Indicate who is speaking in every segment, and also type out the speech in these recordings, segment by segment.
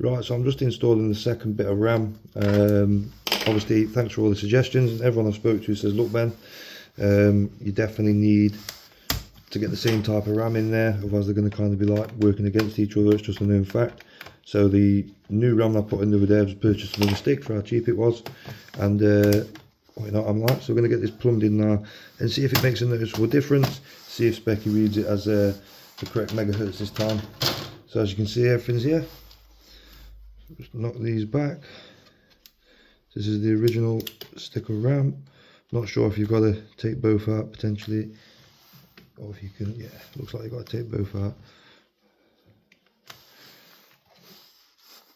Speaker 1: Right, so I'm just installing the second bit of RAM. Obviously, thanks for all the suggestions, and everyone I spoke to says, look Ben, you definitely need to get the same type of RAM in there, otherwise they're going to kind of be like working against each other. It's just a known fact. So the new RAM I put in the other day, I just purchased another stick for how cheap it was, and you know what I'm like, so we're going to get this plumbed in now and see if it makes a noticeable difference, see if Specky reads it as the correct megahertz this time. So as you can see, everything's here. Just knock these back. This is the original stick of RAM. Not sure if you've got to take both out potentially, or if you can. Yeah, looks like you've got to take both out.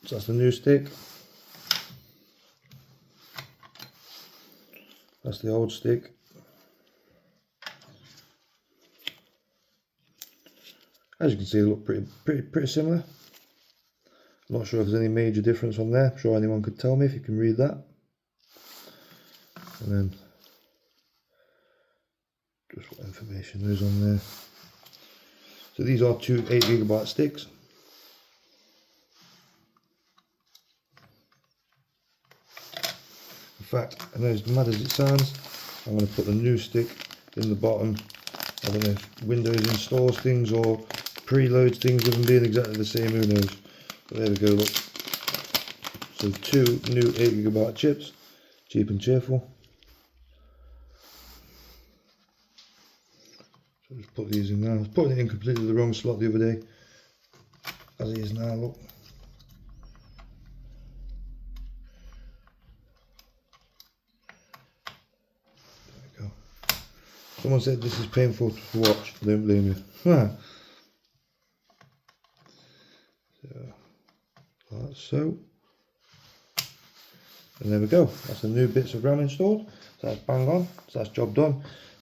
Speaker 1: So that's the new stick. That's the old stick. As you can see, they look pretty similar. Not sure if there's any major difference on there. I'm sure anyone could tell me if you can read that. And then just what information there is on there. So these are two 8GB sticks. In fact, I know as mad as it sounds, I'm going to put the new stick in the bottom. I don't know if Windows installs things or preloads things with them being exactly the same, who knows. But there we go, look. So two new 8GB chips, cheap and cheerful. So just put these in now. I was putting it in completely the wrong slot the other day, as it is now, look. There we go. Someone said this is painful to watch, I don't blame you. Like so. And there we go, that's the new bits of RAM installed. So that's bang on, so that's job done.